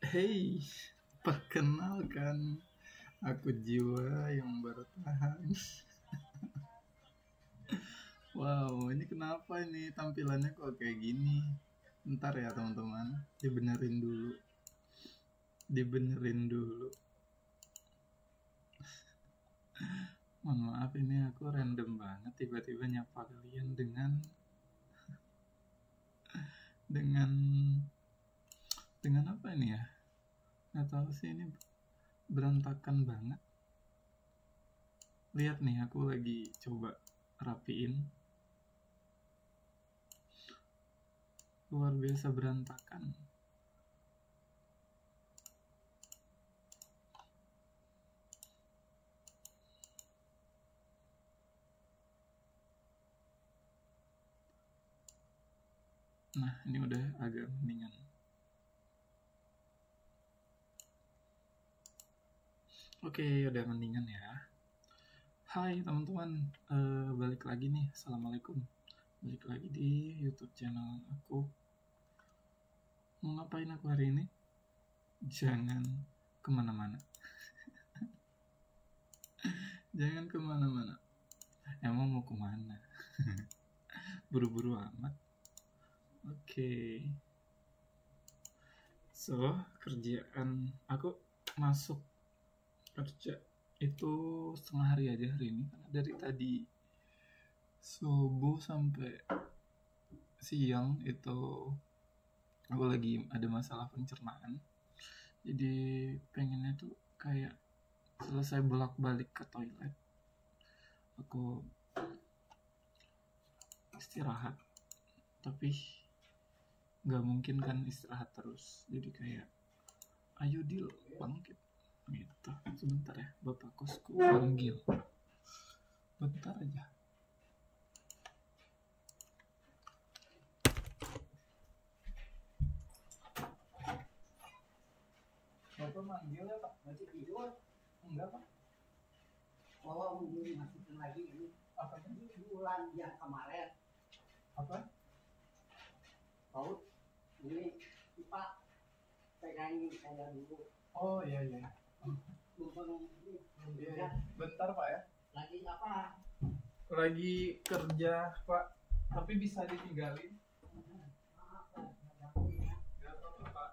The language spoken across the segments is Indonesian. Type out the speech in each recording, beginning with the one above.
Hei, perkenalkan, aku Jiwa yang baru tahan. Wow, ini kenapa ini tampilannya kok kayak gini? Bentar ya teman-teman, dibenerin dulu. Dibenerin dulu. Mohon maaf, ini aku random banget tiba-tiba nyapa kalian dengan dengan apa ini ya? Nggak tahu sih, ini berantakan banget. Lihat nih, aku lagi coba rapiin. Luar biasa berantakan. Nah, ini udah agak mendingan. Oke, udah mendingan ya. Hai teman-teman, balik lagi nih. Assalamualaikum. Balik lagi di YouTube channel aku. Mau ngapain aku hari ini? Jangan kemana-mana. Jangan kemana-mana. Emang mau kemana? Buru-buru amat. Oke. So, kerjaan aku masuk kerja itu setengah hari aja hari ini, karena dari tadi subuh sampai siang itu aku lagi ada masalah pencernaan. Jadi pengennya tuh kayak selesai bolak-balik ke toilet aku istirahat, tapi nggak mungkin kan istirahat terus. Jadi kayak ayo deal, bangkit gitu. Sebentar ya, bapak kosku panggil, bentar aja. Bapak manggil ya pak? Masih tidur? Enggak pak. Oh, masukin lagi ini. Apa Ini bulan yang kemarin. apa? Paut, ini pipa pegangin saya dulu. Oh iya iya. Belum ini. Iya. Bentar pak ya. Lagi apa? Lagi kerja pak, tapi bisa ditinggalin. Gak apa-apa pak.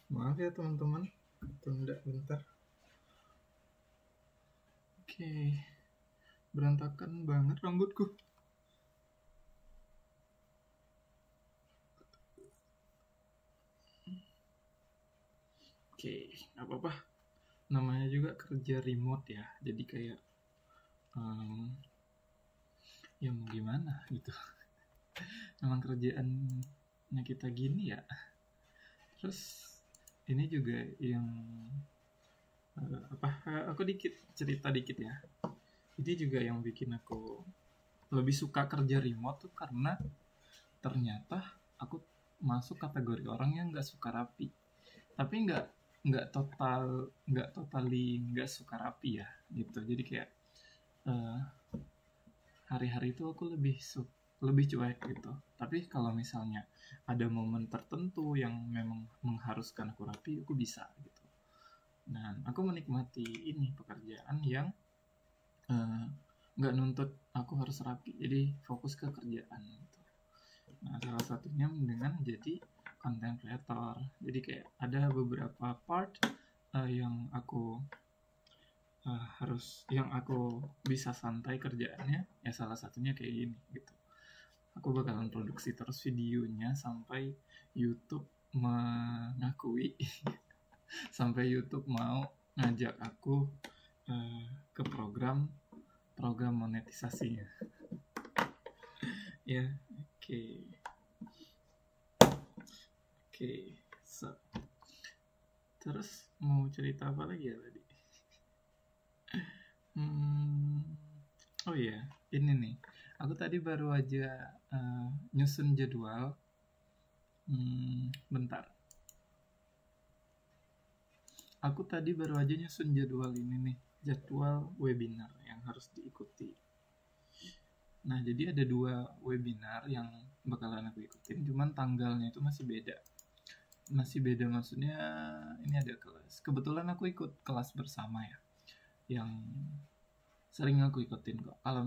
Maaf ya teman-teman, tunda bentar. Oke, berantakan banget rambutku. Oke, gak apa-apa. Namanya juga kerja remote ya, jadi kayak ya mau gimana gitu. Memang kerjaannya kita gini ya. Terus ini juga yang aku cerita dikit ya. Ini juga yang bikin aku lebih suka kerja remote tuh karena ternyata aku masuk kategori orang yang nggak suka rapi. Tapi nggak totally nggak suka rapi ya gitu. Jadi kayak hari-hari itu aku lebih cuek gitu. Tapi kalau misalnya ada momen tertentu yang memang mengharuskan aku rapi, aku bisa gitu. Dan aku menikmati ini pekerjaan yang nggak nuntut aku harus rapi, jadi fokus ke kerjaan gitu. Nah, salah satunya dengan jadi content creator. Jadi kayak ada beberapa part yang aku yang aku bisa santai kerjaannya, ya salah satunya kayak gini gitu. Aku bakalan produksi terus videonya sampai YouTube mengakui sampai YouTube mau ngajak aku ke program monetisasinya. Ya, oke. So, terus mau cerita apa lagi ya tadi? Oh iya, ini nih. Aku tadi baru aja nyusun jadwal. Bentar. Aku tadi baru aja nyusun jadwal ini nih, jadwal webinar yang harus diikuti. Nah, jadi ada 2 webinar yang bakalan aku ikutin, cuman tanggalnya itu masih beda. Maksudnya ini ada kelas. Kebetulan aku ikut kelas bersama ya, yang sering aku ikutin kok. Kalau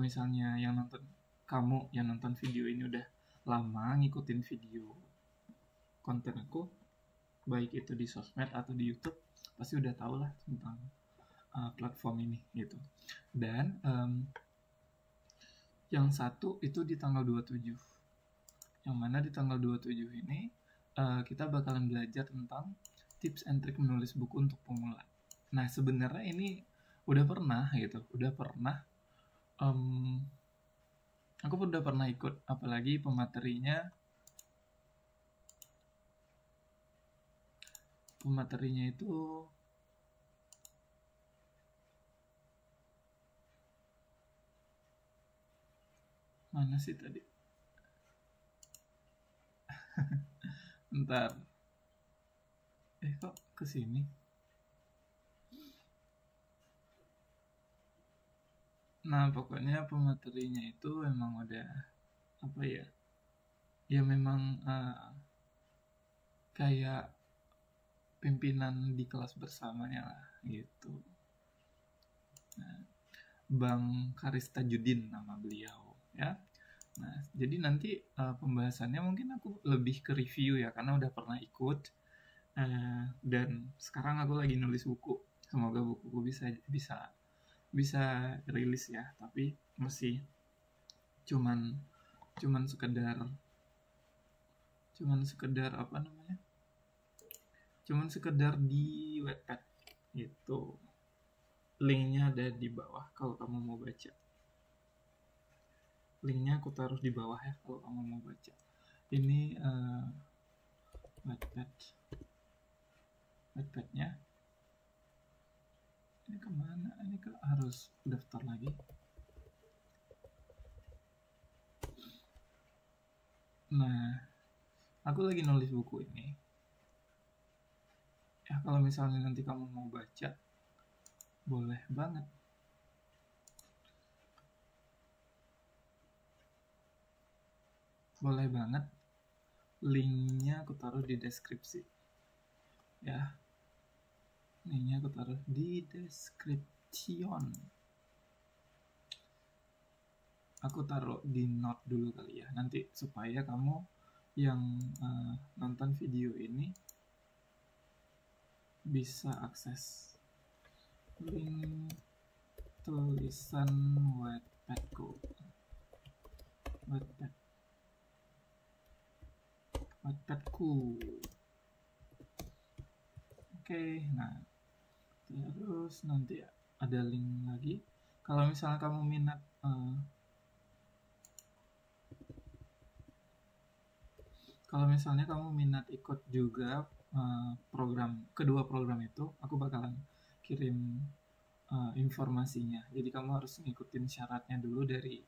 misalnya yang nonton video ini udah lama ngikutin video konten aku, baik itu di sosmed atau di YouTube, pasti udah tau lah tentang platform ini gitu. Dan yang satu itu di tanggal 27, yang mana di tanggal 27 ini kita bakalan belajar tentang tips and trick menulis buku untuk pemula. Nah, sebenarnya ini udah pernah aku udah pernah ikut, apalagi pematerinya itu mana sih tadi? Bentar. Kok kesini? Nah, pokoknya pematerinya itu memang udah ya memang kayak pimpinan di kelas bersamanya lah gitu. Nah, Bang Karista Judin nama beliau ya. Nah, jadi nanti pembahasannya mungkin aku lebih ke review ya, karena udah pernah ikut dan sekarang aku lagi nulis buku. Semoga bukuku bisa rilis ya, tapi masih cuman sekedar di Wattpad gitu. Linknya ada di bawah kalau kamu mau baca. Linknya aku taruh di bawah ya kalau kamu mau baca. Ini Wattpadnya. Ini kemana? Ini harus daftar lagi. Nah, aku lagi nulis buku ini. Ya, kalau misalnya nanti kamu mau baca, boleh banget. Boleh banget. Linknya aku taruh di deskripsi. Ya. Linknya aku taruh di description. Aku taruh di note dulu kali ya. Nanti supaya kamu yang nonton video ini bisa akses link tulisan Wattpadku. Oke, nah terus nanti ada link lagi. Kalau misalnya kamu minat ikut juga kedua program itu, aku bakalan kirim informasinya. Jadi kamu harus ngikutin syaratnya dulu dari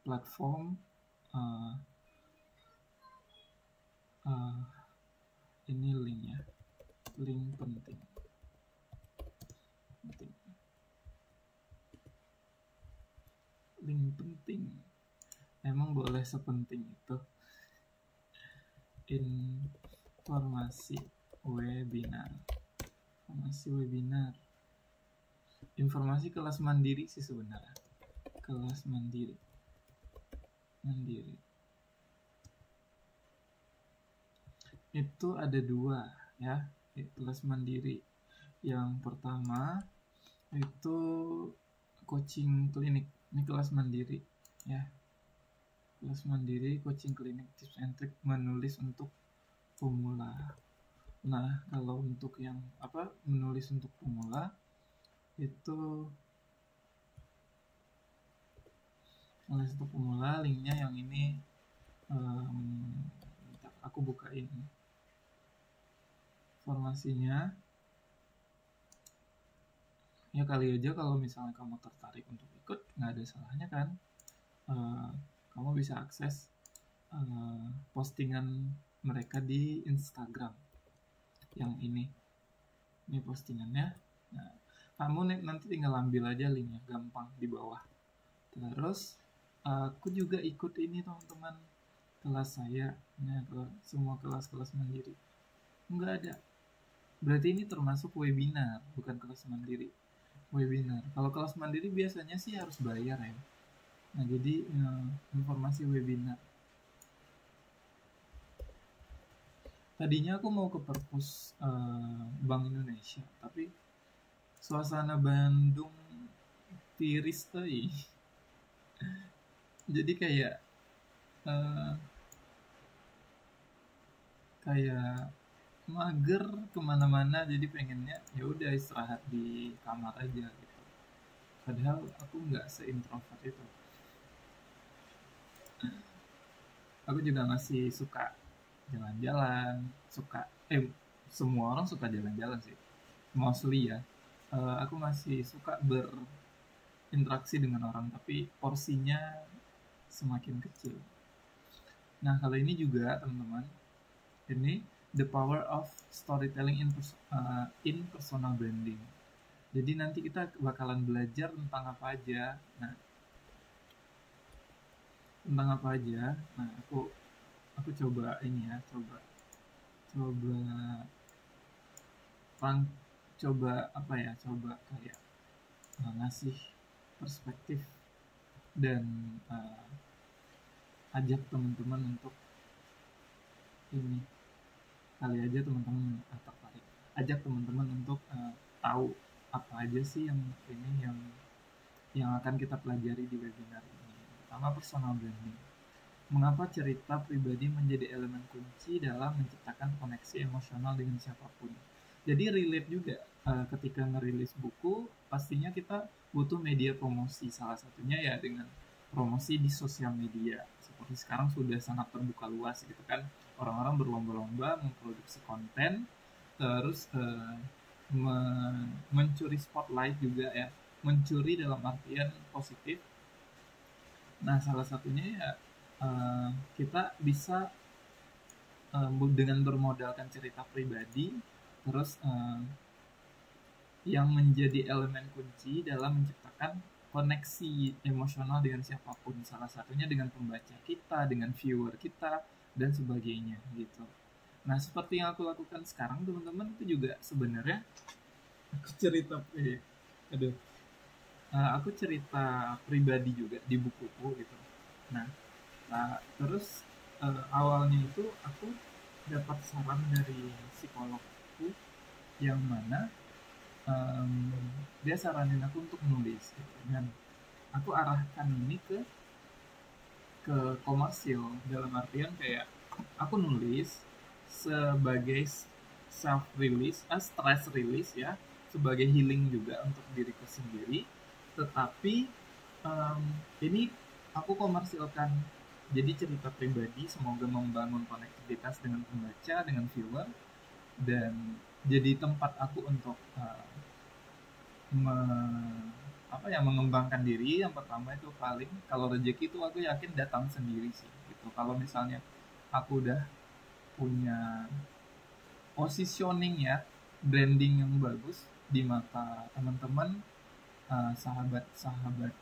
platform ini linknya, link penting. Link penting, emang boleh sepenting itu. Informasi webinar, informasi kelas mandiri sih sebenarnya, kelas mandiri itu ada dua ya, kelas mandiri. Yang pertama itu coaching klinik, ini kelas mandiri ya, kelas mandiri coaching klinik, tips and trick menulis untuk pemula. Nah, kalau untuk yang menulis untuk pemula itu linknya yang ini. Aku bukain informasinya ya, kali aja kalau misalnya kamu tertarik untuk ikut, nggak ada salahnya kan. Kamu bisa akses postingan mereka di Instagram yang ini postingannya. Nah, kamu nanti tinggal ambil aja linknya, gampang di bawah. Terus aku juga ikut ini teman-teman, kelas saya, nah semua kelas mandiri nggak ada, berarti ini termasuk webinar, bukan kelas mandiri, webinar. Kalau kelas mandiri biasanya sih harus bayar ya. Nah, jadi informasi webinar, tadinya aku mau ke perpus Bank Indonesia, tapi suasana Bandung tiris tuh. Jadi kayak mager kemana-mana, jadi pengennya ya udah istirahat di kamar aja gitu. Padahal aku nggak se-introvert itu. Aku juga masih suka jalan-jalan, semua orang suka jalan-jalan sih, mostly ya. Aku masih suka berinteraksi dengan orang, tapi porsinya semakin kecil. Nah, kalau ini juga teman-teman, ini the power of storytelling in personal branding. Jadi nanti kita bakalan belajar tentang apa aja. Nah, aku coba ini ya, coba kayak ngasih perspektif dan ajak teman-teman untuk ini, kali aja teman-teman tertarik, ajak teman-teman untuk tahu apa aja sih yang akan kita pelajari di webinar ini. Pertama, personal branding. Mengapa cerita pribadi menjadi elemen kunci dalam menciptakan koneksi emosional dengan siapapun. Jadi relate juga ketika ngerilis buku, pastinya kita butuh media promosi. Salah satunya ya dengan promosi di sosial media. Seperti sekarang sudah sangat terbuka luas gitu kan. Orang-orang berlomba-lomba memproduksi konten, terus mencuri spotlight juga ya. Mencuri dalam artian positif. Nah, salah satunya ya kita bisa dengan bermodalkan cerita pribadi, terus yang menjadi elemen kunci dalam menciptakan koneksi emosional dengan siapapun, salah satunya dengan pembaca kita, dengan viewer kita, dan sebagainya gitu. Nah, seperti yang aku lakukan sekarang teman-teman, itu juga sebenarnya aku cerita pribadi juga di bukuku gitu. Nah terus awalnya itu aku dapat saran dari psikologku yang mana dia saranin aku untuk nulis gitu. Dan aku arahkan ini ke komersil, dalam artian kayak aku nulis sebagai self release, stress release ya, sebagai healing juga untuk diriku sendiri. Tetapi ini aku komersilkan jadi cerita pribadi, semoga membangun konektivitas dengan pembaca, dengan viewer, dan jadi tempat aku untuk mengembangkan diri. Yang pertama itu paling, kalau rezeki itu aku yakin datang sendiri sih gitu. Kalau misalnya aku udah punya positioning ya, branding yang bagus di mata teman-teman, sahabat-sahabat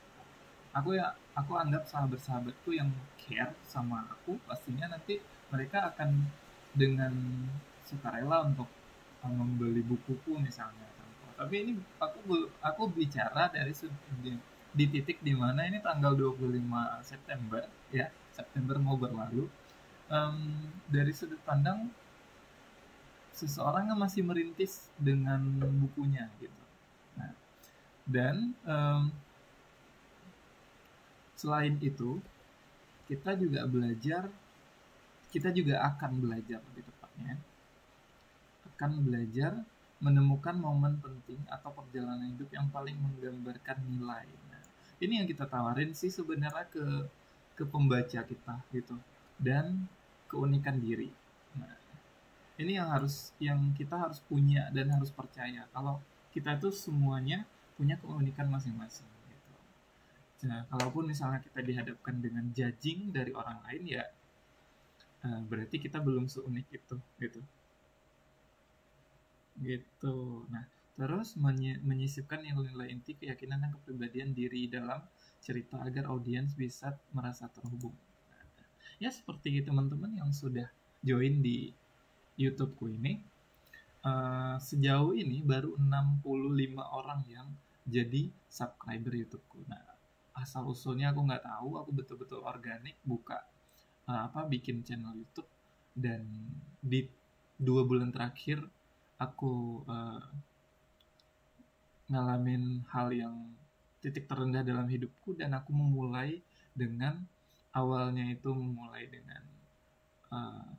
aku anggap sahabat-sahabatku yang care sama aku, pastinya nanti mereka akan dengan sukarela untuk membeli bukuku misalnya. Tapi ini aku bicara dari di titik dimana ini tanggal 25 September ya, September mau berlalu. Dari sudut pandang seseorang yang masih merintis dengan bukunya gitu. Nah, dan selain itu kita juga akan belajar lebih tepatnya, akan belajar menemukan momen penting atau perjalanan hidup yang paling menggambarkan nilai. Nah, ini yang kita tawarin sih sebenarnya ke pembaca kita gitu, dan keunikan diri. Nah, ini yang kita harus punya dan harus percaya kalau kita itu semuanya punya keunikan masing-masing gitu. Nah, kalaupun misalnya kita dihadapkan dengan judging dari orang lain ya, berarti kita belum seunik itu gitu. Nah, terus menyisipkan nilai-nilai inti, keyakinan dan kepribadian diri dalam cerita agar audiens bisa merasa terhubung. Nah, ya seperti teman-teman yang sudah join di YouTubeku ini, sejauh ini baru 65 orang yang jadi subscriber YouTubeku. Nah, asal usulnya aku nggak tahu, aku betul-betul organik bikin channel YouTube, dan di 2 bulan terakhir aku ngalamin hal yang titik terendah dalam hidupku, dan aku memulai dengan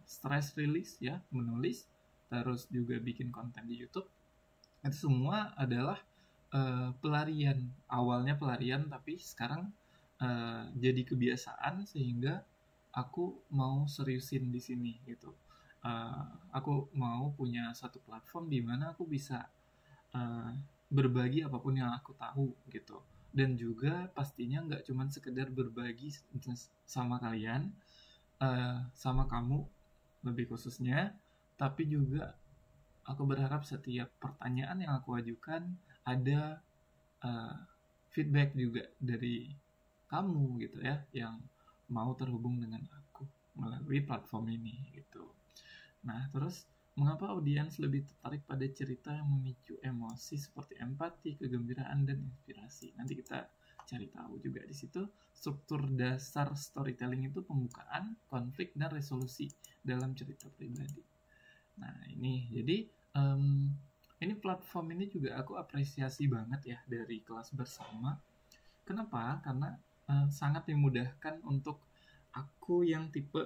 stress release ya, menulis, terus juga bikin konten di YouTube. Itu semua adalah pelarian. Awalnya pelarian, tapi sekarang jadi kebiasaan, sehingga aku mau seriusin di sini gitu. Aku mau punya satu platform di mana aku bisa berbagi apapun yang aku tahu gitu, dan juga pastinya nggak cuma sekedar berbagi sama kalian, sama kamu lebih khususnya, tapi juga aku berharap setiap pertanyaan yang aku ajukan ada feedback juga dari kamu gitu ya, yang mau terhubung dengan aku melalui platform ini gitu. Nah, terus mengapa audiens lebih tertarik pada cerita yang memicu emosi seperti empati, kegembiraan, dan inspirasi? Nanti kita cari tahu juga di situ. Struktur dasar storytelling itu pembukaan, konflik, dan resolusi dalam cerita pribadi. Nah, ini jadi ini platform ini juga aku apresiasi banget ya dari Kelas Bersama. Kenapa? Karena sangat dimudahkan untuk aku yang tipe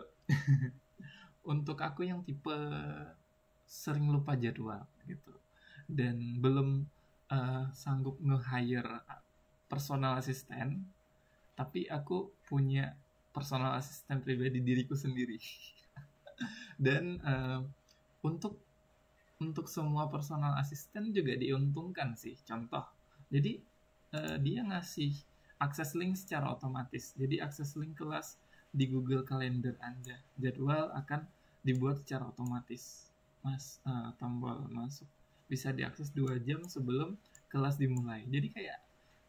sering lupa jadwal gitu, dan belum sanggup nge-hire personal assistant, tapi aku punya personal assistant pribadi diriku sendiri. Dan untuk semua personal assistant juga diuntungkan sih. Contoh, jadi dia ngasih akses link secara otomatis. Jadi akses link kelas di Google Calendar Anda, jadwal akan dibuat secara otomatis. Tombol masuk bisa diakses 2 jam sebelum kelas dimulai. Jadi kayak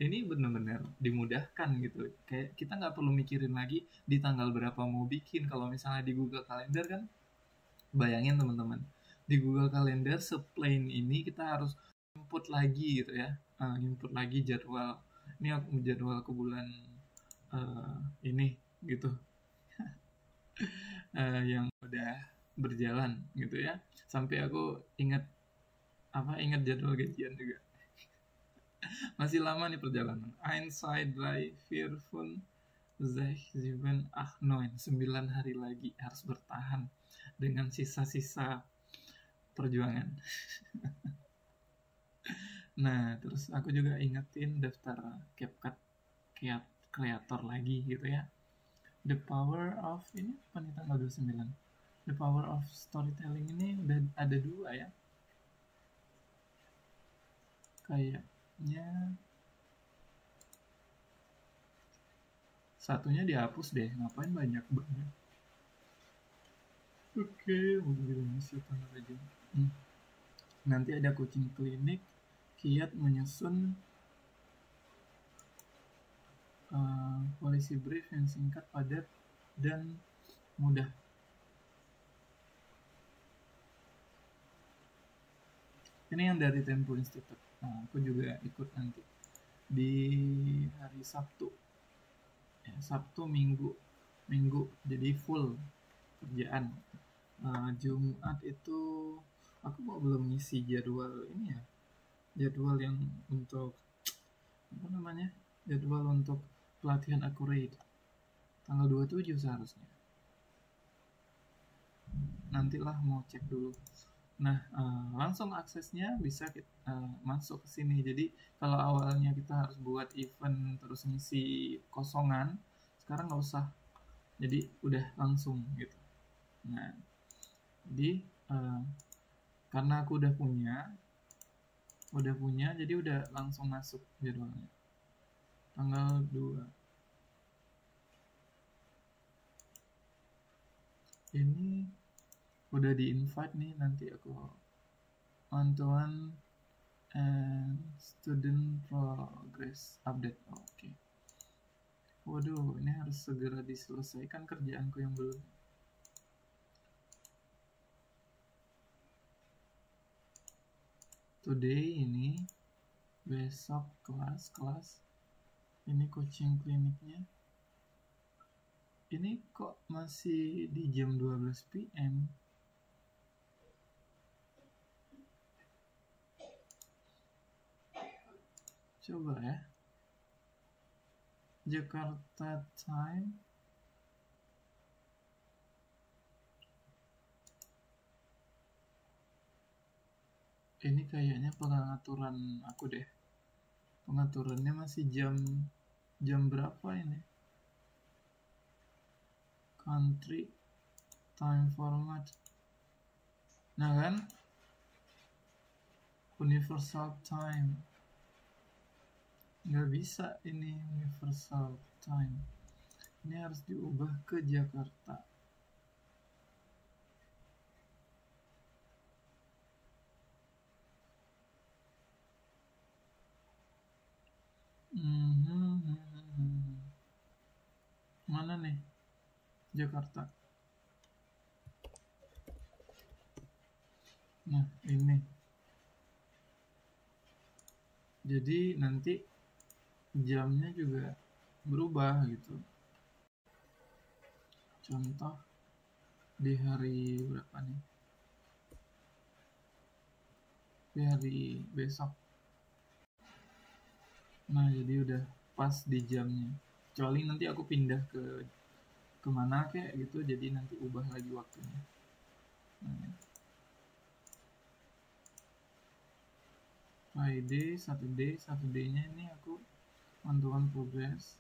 ini benar-benar dimudahkan gitu. Kayak kita nggak perlu mikirin lagi di tanggal berapa mau bikin. Kalau misalnya di Google Calendar kan, bayangin teman-teman, di Google Calendar seplain ini kita harus input lagi gitu ya, input lagi jadwal. Ini aku jadwal ke bulan ini gitu. yang udah berjalan gitu ya. Sampai aku ingat jadwal gajian juga. Masih lama nih perjalanan. 9 hari lagi harus bertahan dengan sisa-sisa perjuangan. Nah, terus aku juga ingetin daftar CapCut kreator lagi gitu ya. The Power of ini apa nih tanggal 29. The Power of Storytelling ini udah ada 2 ya. Kayaknya satunya dihapus deh, ngapain banyak banget. Oke, udah masuk aja. Nanti ada coaching klinik, kiat menyusun policy brief yang singkat, padat, dan mudah. Ini yang dari Tempo Institute. Nah, aku juga ikut nanti di hari Sabtu. Ya, Sabtu Minggu, jadi full kerjaan. Jumat itu aku belum ngisi jadwal ini ya, jadwal yang untuk jadwal untuk pelatihan Accurate tanggal 27 seharusnya. Nantilah mau cek dulu. Nah, langsung aksesnya bisa masuk ke sini. Jadi kalau awalnya kita harus buat event terus ngisi kosongan, sekarang nggak usah. Jadi udah langsung gitu. Nah, jadi karena aku udah punya, jadi udah langsung masuk jadwalnya. Tanggal 2. Ini udah di-invite nih, nanti aku Antoine and student progress update. Oke. Waduh, ini harus segera diselesaikan kerjaanku yang belum. Today ini, besok kelas. Ini coaching kliniknya. Ini kok masih di jam 12 PM? Coba ya. Jakarta time. Ini kayaknya pengaturan aku deh. Pengaturannya masih jam berapa ini? Country time format. Nah kan? Universal time. Nggak bisa ini universal time. Ini harus diubah ke Jakarta. Mana nih? Jakarta. Nah, ini. Jadi nanti jamnya juga berubah gitu. Contoh di hari berapa nih? Di hari besok. Nah, jadi udah pas di jamnya. Kecuali nanti aku pindah ke kemana kayak gitu, jadi nanti ubah lagi waktunya. Nah, Friday, Saturday-nya ini aku pantauan progress.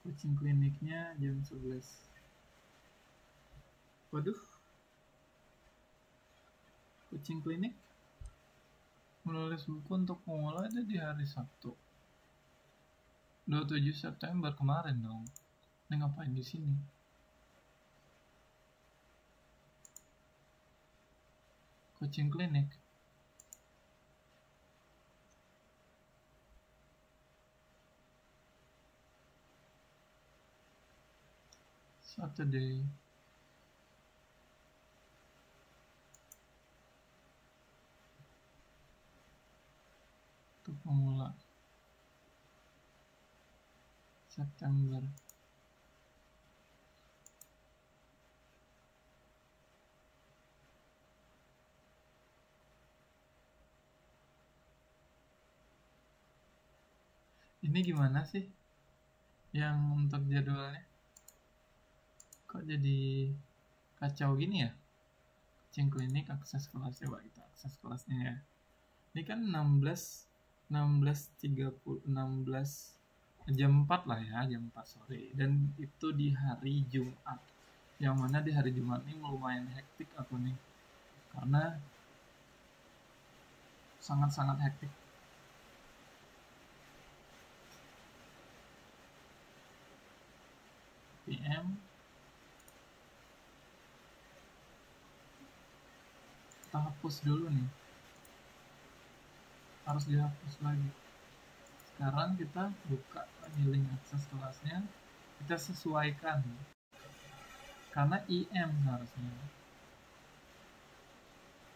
Coaching kliniknya jam 11. Waduh. Coaching klinik menulis buku untuk pemula ada di hari Sabtu. 27 September kemarin dong. Ini ngapain di sini? Coaching klinik. Saturday. Untuk pemula. September. Ini gimana sih yang untuk jadwalnya? Kok jadi kacau gini ya? Kucing klinik akses kelas, coba kita akses kelasnya ya. Ini kan 16 jam 4 lah ya, jam 4 sore, dan itu di hari Jumat, yang mana di hari Jumat ini lumayan hektik aku nih, karena sangat-sangat hektik. PM kita hapus dulu nih, harus dihapus lagi. Sekarang kita buka lagi link akses kelasnya, kita sesuaikan karena IM harusnya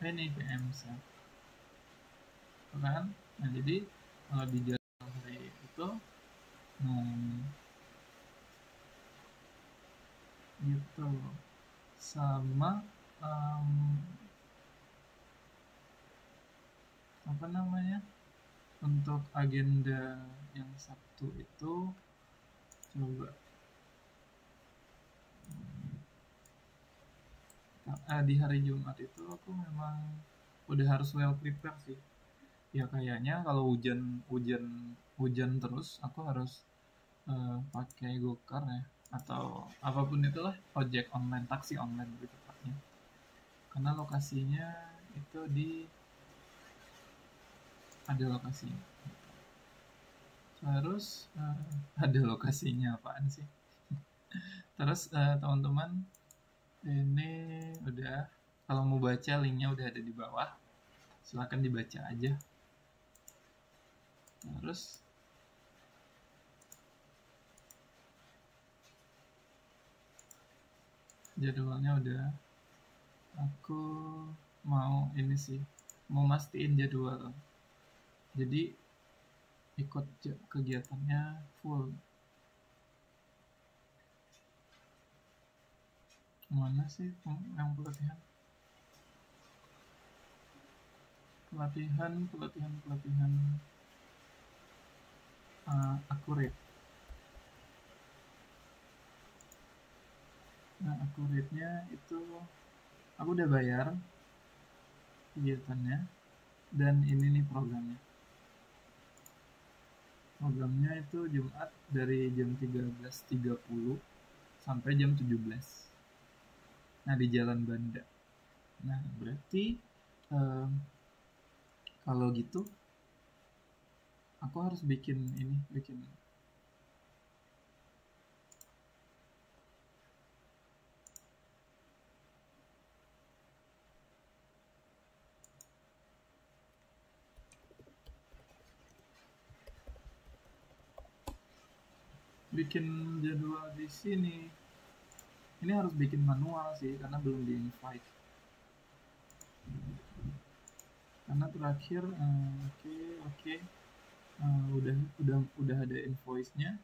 ini PM set kan. Nah jadi kalau di jadwal hari itu gitu sama apa namanya, untuk agenda yang Sabtu itu coba di hari Jumat itu aku memang udah harus well prepare sih ya, kayaknya kalau hujan terus aku harus pakai Gokar ya, atau apapun itulah, ojek online, taksi online lebih tepatnya, karena lokasinya itu ada lokasinya. Terus ada lokasinya apaan sih? Terus teman-teman, ini udah, kalau mau baca linknya udah ada di bawah, silahkan dibaca aja. Terus jadwalnya udah, aku mau ini sih, mau mastiin jadwal, jadi ikut kegiatannya full. Mana sih yang pelatihan Accurate. Nah Accurate-nya itu aku udah bayar kegiatannya, dan ini nih programnya itu Jumat dari jam 13.30 sampai jam 17. Nah di Jalan Banda. Nah berarti kalau gitu aku harus bikin jadwal di sini. Ini harus bikin manual sih karena belum di invite. Karena terakhir oke. Udah ada invoice-nya.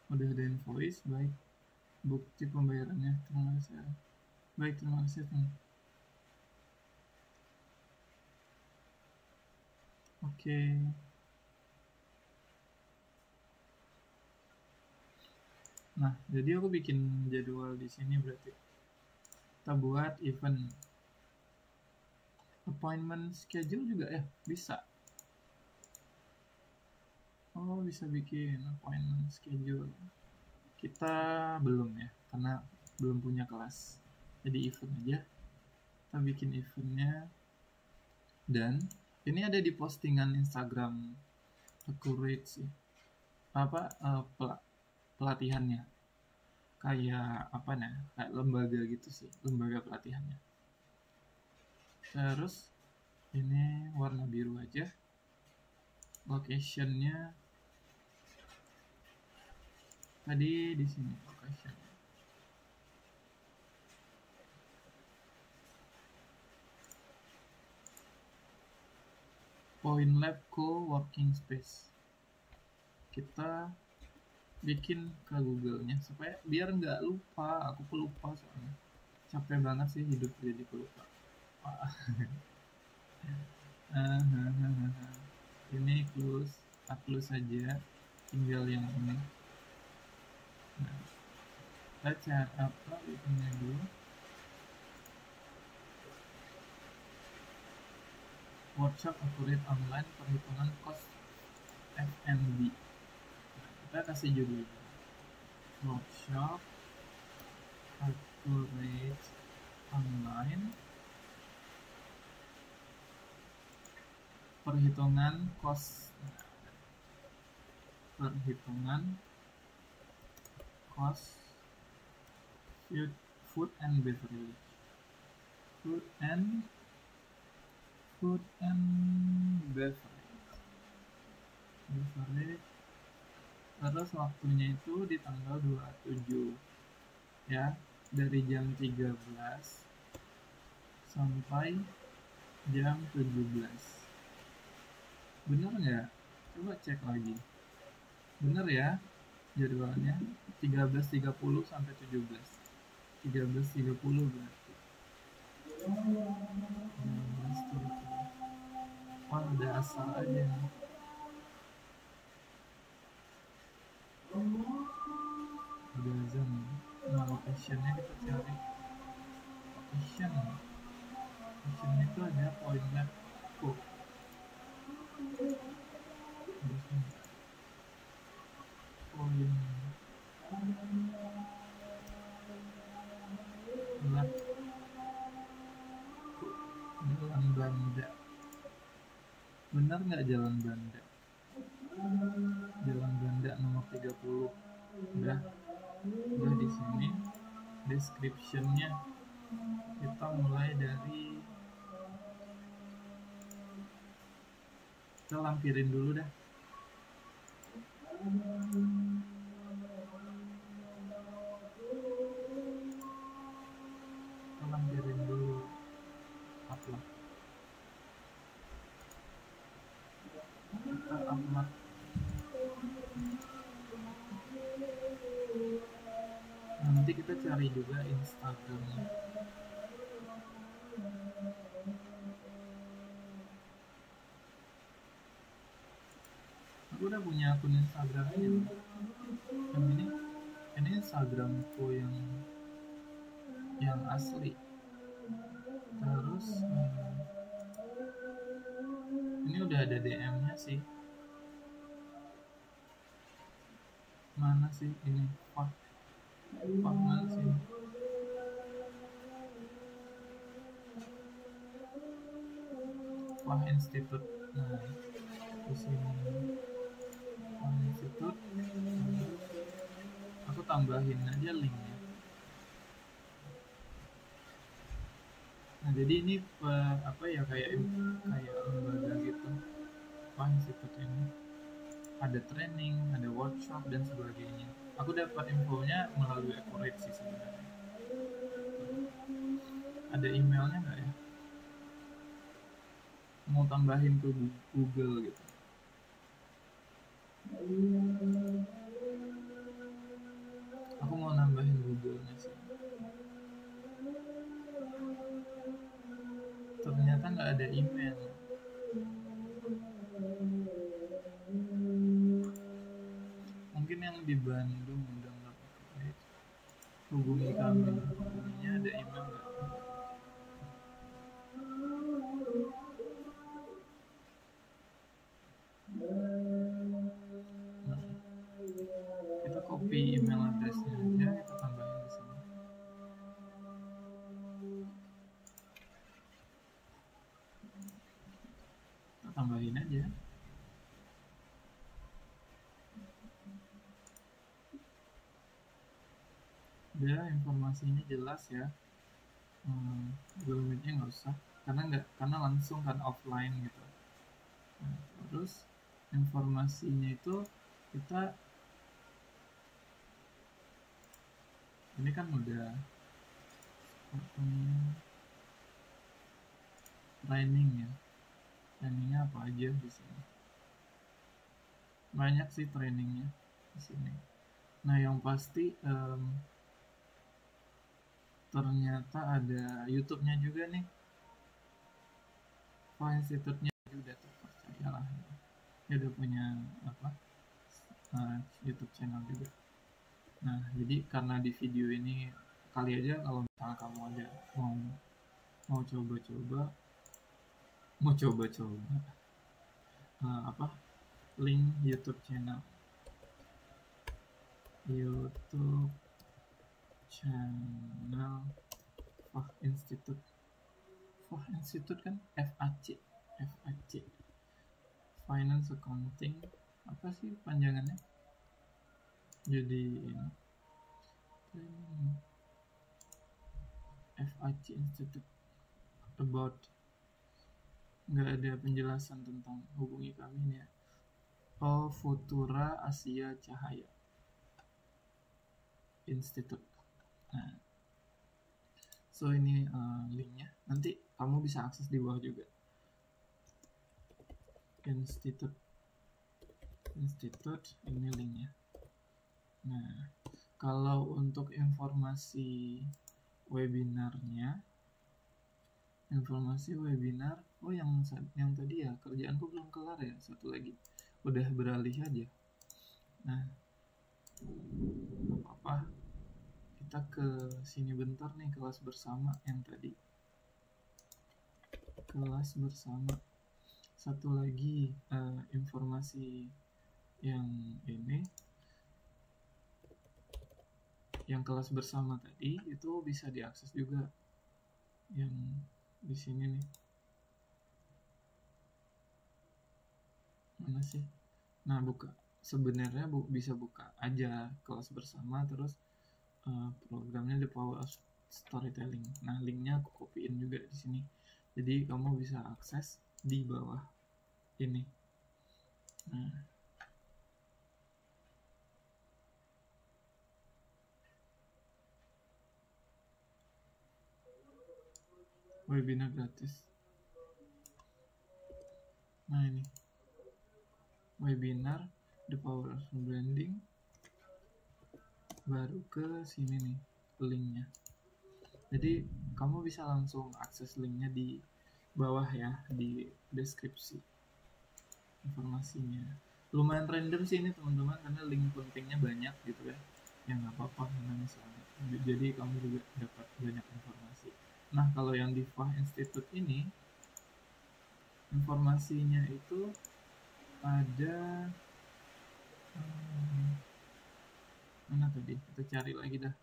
Baik. Bukti pembayarannya. Terima kasih. Oke. Nah, jadi aku bikin jadwal di sini, berarti kita buat event appointment schedule juga ya, bisa. Oh, bisa bikin appointment schedule. Kita belum ya, karena belum punya kelas. Jadi event aja. Kita bikin eventnya. Dan ini ada di postingan Instagram Accurate sih. Pelatihannya. Kayak apa nih? Kayak lembaga gitu sih, lembaga pelatihannya. Terus ini warna biru aja. Location-nya tadi di sini location. Point Lab Co-working Space. Kita bikin ke Google-nya supaya biar nggak lupa. Aku pelupa soalnya. Capek banget sih hidup jadi pelupa. Ini close. upload saja, tinggal yang ini. Nah, kita upload itunya dulu. Workshop Accurate Online Perhitungan Cost FNB. Nah, kita kasih judul Workshop Accurate Online Perhitungan Cost. Perhitungan cost food and beverage. Food and beverage. Terus waktunya itu di tanggal 27 ya, dari jam 13 sampai jam 17. Bener nggak? Coba cek lagi. Bener ya jadwalnya, 13.30 sampai 17. 13.30 berarti. 13.30. Wah, udah asal aja nih. Udah azan. Nah, locationnya kita cari. Location itu ada point map. Jalan Banda. Benar nggak Jalan Banda? Jalan Banda nomor 30. Udah di sini description-nya kita mulai dari, kita lampirin dulu dah. Kita lampirin dulu upload. Kita upload. Nah, nanti kita cari juga Instagramnya. Aku udah punya akun Instagramnya. Yang ini Instagramku yang asli. Terus ini udah ada DM-nya sih. Mana sih ini? Pak mana sih? Wah, Institute. Nah, di sini Institute. Aku tambahin aja linknya. Nah, jadi ini apa ya, kayak lembaga gitu. Wah, Institute ini ada training, ada workshop dan sebagainya. Aku dapat infonya melalui Accurate sih sebenarnya. Ada emailnya nggak ya? Mau tambahin ke Google gitu. Aku mau nambahin Google-nya sih. Ternyata nggak ada email. Mungkin yang di Bandung udah nggak pakai. Hubungi kami. Hubunginya ada email nggak? Kita copy email address-nya aja, kita tambahin di sini. Kita tambahin aja. Udah, informasinya jelas ya. Google Meet-nya nggak usah, karena langsung kan offline gitu. Nah, terus informasinya itu kita ini kan udah training ya. Trainingnya apa aja di sini? Banyak sih trainingnya di sini. Nah, yang pasti ternyata ada YouTube-nya juga nih. Wah, Institute-nya udah terpercayalah. dia udah punya YouTube channel juga. Nah, jadi karena di video ini kali aja kalau misalnya kamu ada mau coba-coba link YouTube channel Fah Institute kan FAC Finance Accounting, apa sih panjangannya? Jadi FAC Institute about, nggak ada penjelasan tentang, hubungi kami nih ya. Futura Asia Cahaya Institute. Nah, so ini linknya, nanti kamu bisa akses di bawah juga. Institute ini linknya. Nah, kalau untuk informasi webinar, yang tadi ya, kerjaanku belum kelar ya, satu lagi udah beralih aja. Nah, apa kita ke sini bentar nih, kelas bersama yang tadi, kelas bersama. Satu lagi informasi yang ini, yang kelas bersama tadi itu bisa diakses juga, yang di sini nih. Mana sih? Nah, sebenarnya bisa buka aja kelas bersama, terus programnya The Power of Storytelling. Nah, linknya aku copyin juga di sini, jadi kamu bisa akses di bawah ini. Nah, webinar gratis. Nah, ini webinar The Power of Branding, baru ke sini nih linknya. Jadi kamu bisa langsung akses linknya di bawah ya, di deskripsi informasinya. Lumayan random sih ini teman-teman, karena link pentingnya banyak gitu ya. Ya nggak apa-apa misalnya. Jadi kamu juga dapat banyak informasi. Nah, kalau yang di Fah Institute ini, informasinya itu ada mana tadi? Kita cari lagi dah.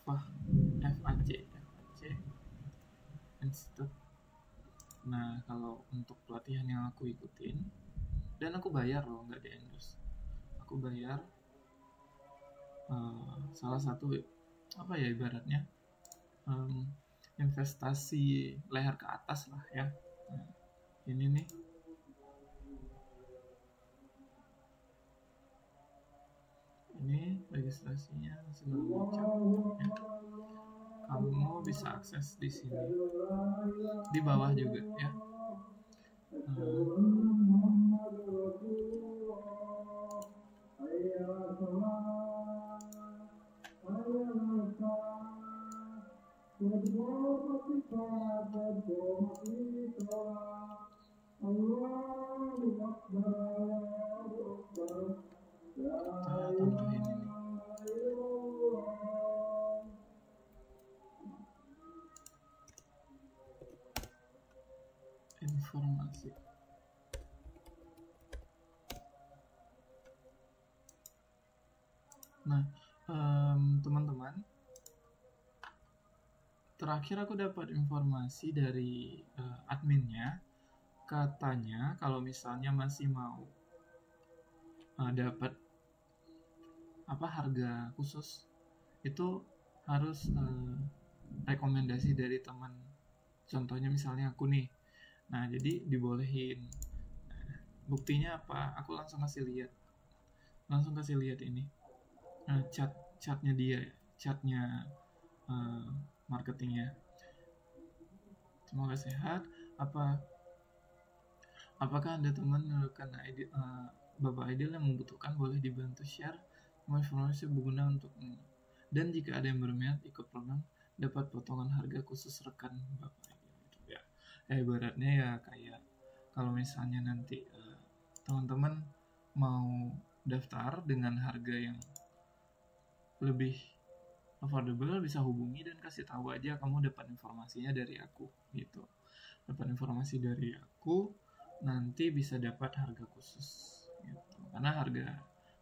FAC Institute. Nah, kalau untuk pelatihan yang aku ikutin, dan aku bayar loh, nggak di endorse, aku bayar salah satu apa ya ibaratnya investasi leher ke atas lah ya. Nah, ini nih, ini registrasinya segala macam ya. Kamu bisa akses di sini, di bawah juga ya. Kita tambahin ini. Informasi. Nah, teman-teman, terakhir aku dapat informasi dari adminnya, katanya kalau misalnya masih mau dapat harga khusus, itu harus rekomendasi dari teman. Contohnya misalnya aku nih. Nah, jadi dibolehin. Nah, buktinya apa? Aku langsung kasih lihat ini. Chatnya dia, chatnya marketingnya. Semoga sehat. Apakah Anda teman rekan Bapak Aidil yang membutuhkan, boleh dibantu share informasi berguna untuk ini. Dan jika ada yang berminat ikut program, dapat potongan harga khusus rekan Bapak Aidil. Ya, ibaratnya ya kayak kalau misalnya nanti teman-teman mau daftar dengan harga yang lebih affordable, bisa hubungi dan kasih tahu aja kamu dapat informasinya dari aku gitu. Dapat informasi dari aku, nanti bisa dapat harga khusus gitu. Karena harga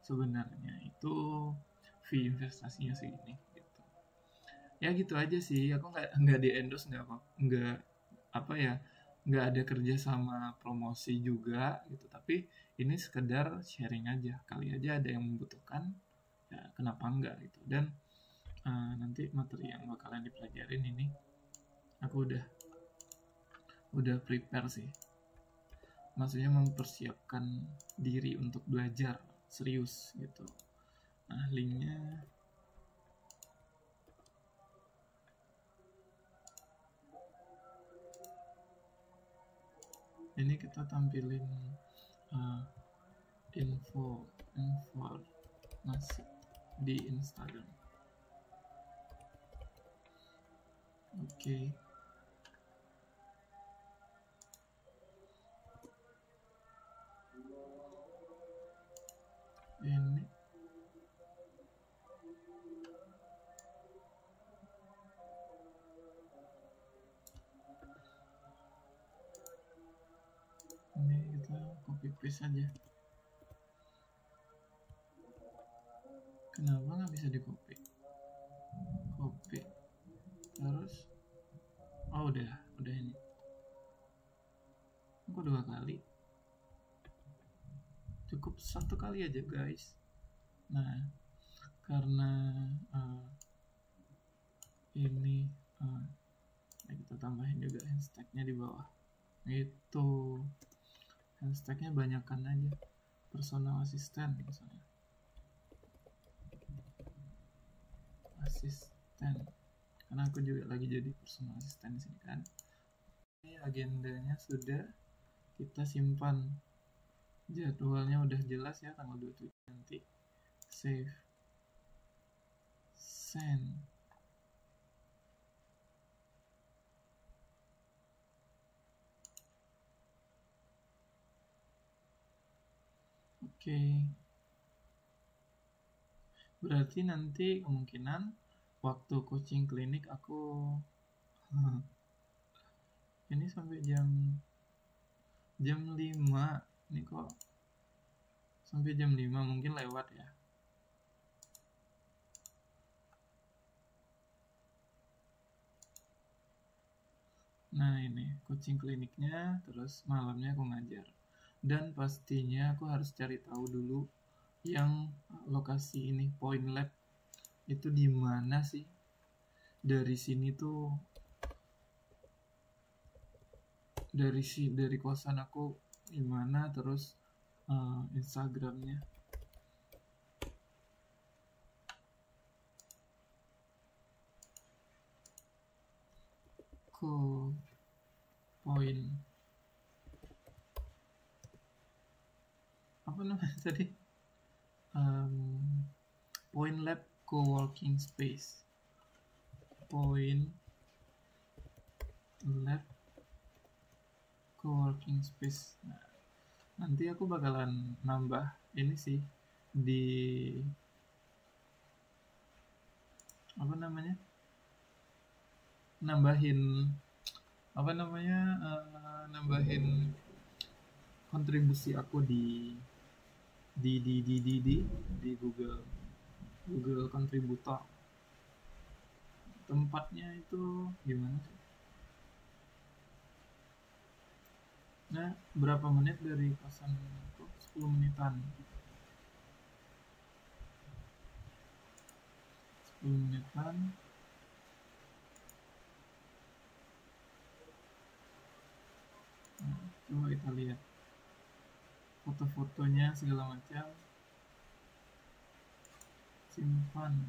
sebenarnya itu fee investasinya segini gitu. Ya gitu aja sih, aku nggak di endorse, nggak ada kerja sama promosi juga gitu, tapi ini sekedar sharing aja, kali aja ada yang membutuhkan, ya kenapa enggak gitu. Dan nanti materi yang bakalan dipelajarin ini aku udah prepare sih, maksudnya mempersiapkan diri untuk belajar serius gitu. Nah, linknya ini kita tampilin informasi di Instagram. Oke. Ini kita copy paste aja. Kenapa nggak bisa di copy? Copy terus, oh udah ini. Aku 2 kali, cukup 1 kali aja guys. Nah, karena ini kita tambahin juga hashtagnya di bawah. Itu hashtagnya banyakkan aja, personal assistant misalnya, asisten, karena aku juga lagi jadi personal assistant di sini kan. Ini agendanya sudah kita simpan, jadwalnya udah jelas ya, tanggal 27 nanti. Save, send. Oke. Berarti nanti kemungkinan waktu coaching klinik aku ini sampai jam 5. Ini kok sampai jam 5, mungkin lewat ya. Nah, ini coaching kliniknya, terus malamnya aku ngajar. Dan pastinya aku harus cari tahu dulu yang lokasi ini, Point Lab itu di mana sih? Dari sini tuh, dari kosan aku gimana, terus Instagramnya. Point apa namanya tadi, Point Lab Co-working Space, Point Lab Co-working Space. Nah, nanti aku bakalan nambah ini sih di apa namanya, nambahin kontribusi aku di Google Contributor. Tempatnya itu gimana sih? Nah, berapa menit dari kosan aku? 10 menitan. 10 menitan. Nah, coba kita lihat foto-fotonya segala macam, simpan.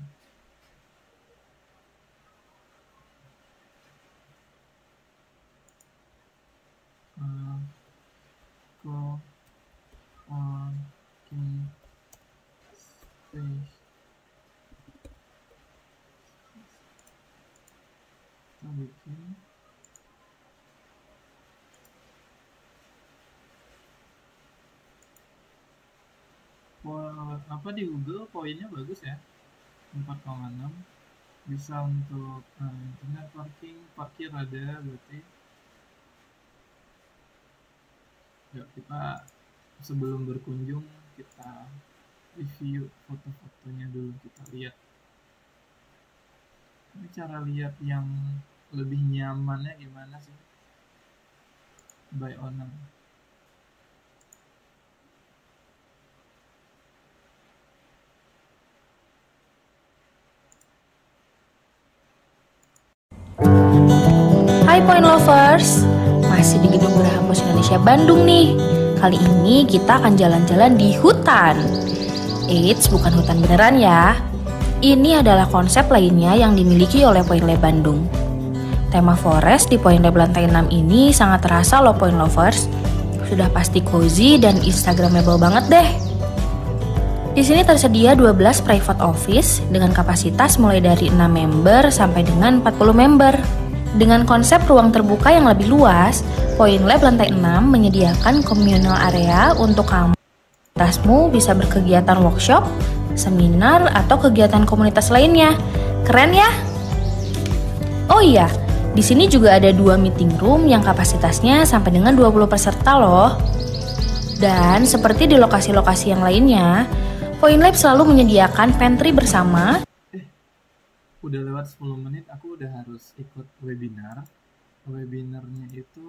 Co-working space. Kita bikin apa di Google poinnya bagus ya, 4,6. Bisa untuk internet parkir ada berarti. Yuk kita sebelum berkunjung kita review foto-fotonya dulu, kita lihat. Ini cara lihat yang lebih nyamannya gimana sih? By owner. Hai Point Lovers, masih di Gedung Geraha Pos Indonesia Bandung nih. Kali ini kita akan jalan-jalan di hutan. Eits, bukan hutan beneran ya. Ini adalah konsep lainnya yang dimiliki oleh Point Lab Bandung. Tema forest di Point Lab lantai 6 ini sangat terasa loh Point Lovers. Sudah pasti cozy dan instagramable banget deh. Di sini tersedia 12 private office dengan kapasitas mulai dari 6 member sampai dengan 40 member. Dengan konsep ruang terbuka yang lebih luas, Point Lab lantai 6 menyediakan communal area untuk kamu. Komunitasmu bisa berkegiatan workshop, seminar, atau kegiatan komunitas lainnya. Keren ya? Oh iya, di sini juga ada 2 meeting room yang kapasitasnya sampai dengan 20 peserta loh. Dan seperti di lokasi-lokasi yang lainnya, Point Lab selalu menyediakan pantry bersama. Udah lewat 10 menit, aku udah harus ikut webinar. Webinarnya itu,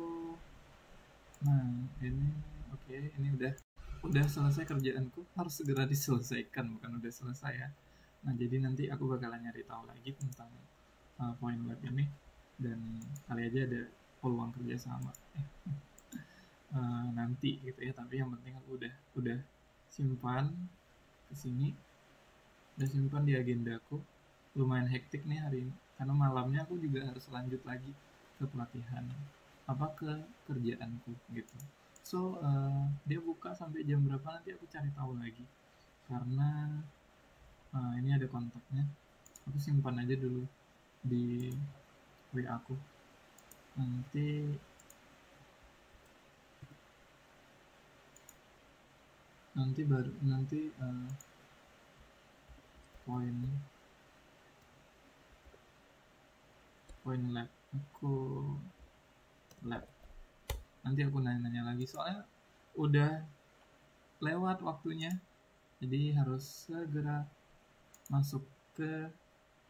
nah ini oke, ini udah selesai kerjaanku, harus segera diselesaikan, bukan udah selesai ya. Nah jadi nanti aku bakalan nyari tahu lagi tentang Point Lab ini, dan kali aja ada peluang kerjasama nanti gitu ya. Tapi yang penting aku udah simpan kesini, udah simpan di agendaku. Lumayan hektik nih hari ini karena malamnya aku juga harus lanjut lagi ke pelatihan ke kerjaanku gitu. So dia buka sampai jam berapa nanti aku cari tahu lagi, karena ini ada kontaknya, aku simpan aja dulu di WA aku. Nanti baru Point Lab nanti aku nanya-nanya lagi soalnya udah lewat waktunya, jadi harus segera masuk ke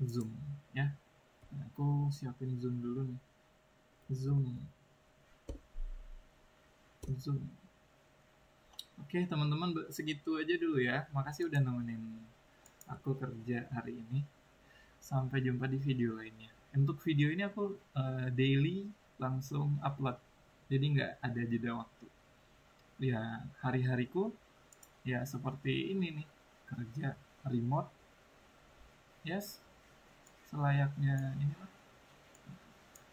Zoom ya. Aku siapin Zoom dulu nih. Zoom. Oke teman-teman, segitu aja dulu ya. Makasih udah nemenin aku kerja hari ini. Sampai jumpa di video lainnya. Untuk video ini aku daily langsung upload, jadi nggak ada jeda waktu. Ya hari-hariku ya seperti ini nih, kerja remote, yes, selayaknya inilah.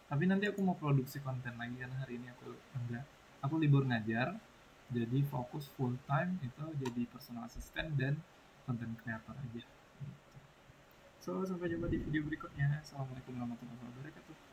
Tapi nanti aku mau produksi konten lagi karena hari ini aku libur ngajar, jadi fokus full time itu jadi personal assistant dan content creator aja. So, sampai jumpa di video berikutnya. Assalamualaikum warahmatullahi wabarakatuh.